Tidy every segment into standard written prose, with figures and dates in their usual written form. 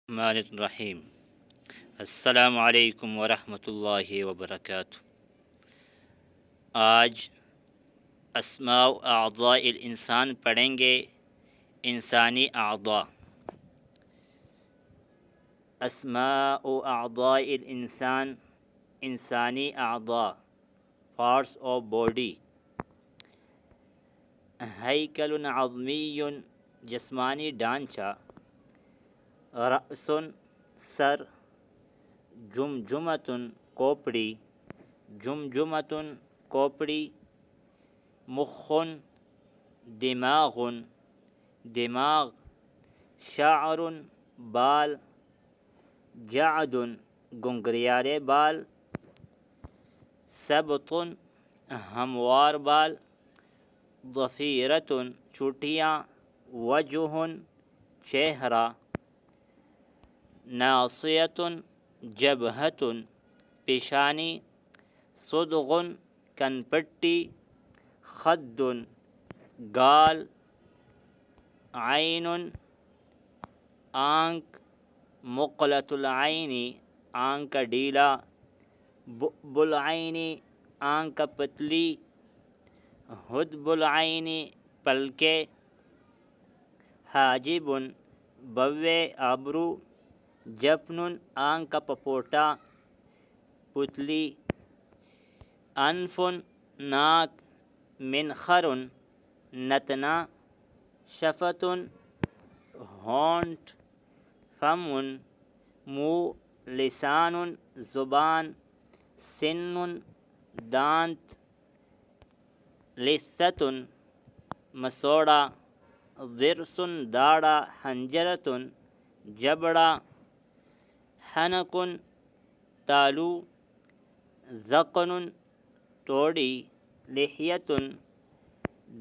الرحمن الرحیم۔ السلام علیکم ورحمۃ اللہ وبرکاتہ۔ آج اسماء اعضاء الانسان پڑھیں گے۔ انسانی اعضاء، اسماء اعضاء الانسان، انسانی اعضاء، پارٹس آف باڈی۔ ہیکل عظمی، جسمانی ڈھانچہ۔ رأس، سر۔ جمجمۃ، کوپڑی۔ جمجمۃ، کوپڑی۔ مخ، دماغ، دماغ۔ شعر، بال۔ جعد، گنگریارے بال۔ سبط، ہموار بال۔ ضفیرۃ، چوٹیاں۔ وجہ، چہرہ۔ ناصیۃ، جبہۃ، پیشانی۔ صدغ، کنپٹی۔ خد، گال۔ عین، آنکھ۔ مقلۃ العین، آنکھ کا ڈیلا۔ بؤب العین، آنکھ کا پتلی۔ حدب العین، پلکیں۔ حاجب، بوے، ابرو۔ جفن، آنکھ کا پپوٹا، پتلی۔ انف، ناک۔ منخر، نتنا۔ شفۃ، ہونٹ۔ فم، منہ۔ لسان، زبان۔ سن، دانت۔ لثۃ، مسوڑا۔ ضرس، داڑھا۔ حنجرۃ، جبڑا۔ حنک، تالو۔ ذقن، توڑی۔ لحیۃ،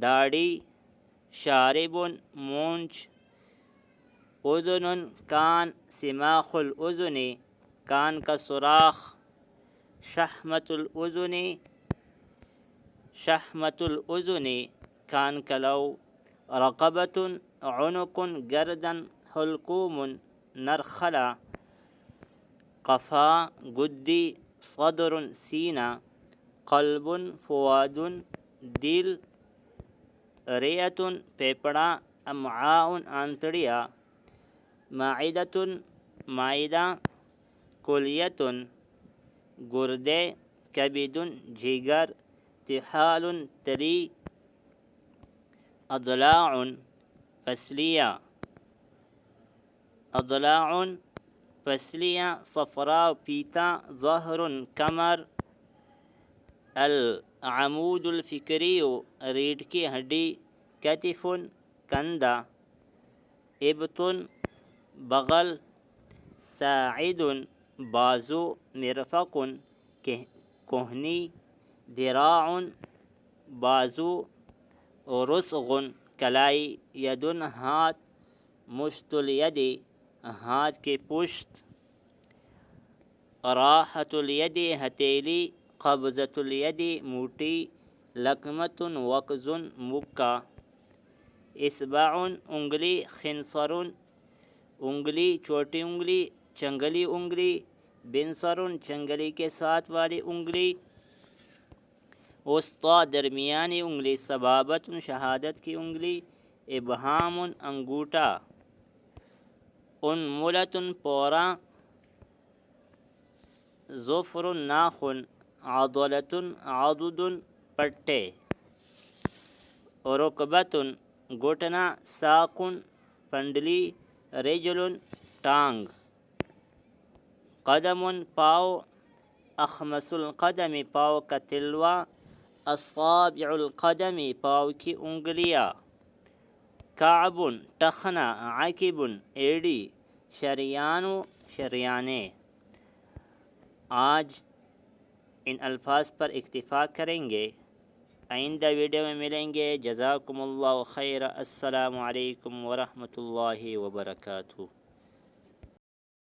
داڑھی۔ شارب، مونچھ۔ اذن، کان۔ سماخ الاذن، کان کا سوراخ۔ شحمۃ الاذن، شحمۃ الاذن، کان کا لو۔ رقبۃ، عنق، گردن۔ حلقوم، نرخلا۔ قفا، گدی۔ صدر، سینہ۔ قلب، فؤاد، دل۔ ریۃ، پھیپھڑا۔ امعاء، آنتڑیاں۔ معدۃ، معدہ۔ کلیۃ، گردے۔ کبد، جگر۔ طحال، تری۔ اضلاع، پسلیاں۔ اضلاع، پسلیاں۔ صفراء، پیتا۔ ظہر، کمر۔ العمود الفقری، ریڑھ کی ہڈی۔ کتف، کندھا۔ ابط، بغل۔ ساعد، بازو۔ مرفق، کہنی۔ ذراع، بازو۔ رسغ، کلائی۔ ید، ہاتھ۔ مشط الید، ہاتھ کی پشت۔ راحۃ الید، ہتھیلی۔ قبضۃ الید، موٹھی۔ لکمۃ، وکز، مکہ۔ اصبع، انگلی۔ خنصر، انگلی، چھوٹی انگلی۔ چنگلی انگلی۔ بنصر، چنگلی کے ساتھ والی انگلی۔ وسطیٰ، درمیانی انگلی۔ سبابۃ، شہادت کی انگلی۔ ابہام، انگوٹھا۔ انملۃ، پورا۔ ظفر، ناخن۔ عضلۃ، عضد، پٹے۔ رکبۃ، گھٹنا۔ ساق، پنڈلی۔ رجل، ٹانگ۔ قدم، پاؤں۔ اخمص القدم، پاؤں کا تلوا۔ اصابع القدم، پاؤں کی انگلیاں۔ کعب، ٹخنا۔ عقب، ایڑی۔ شریان، شریانیں۔ آج ان الفاظ پر اکتفا کریں گے، آئندہ ویڈیو میں ملیں گے۔ جزاکم اللہ خیر۔ السلام علیکم ورحمۃ اللہ وبرکاتہ۔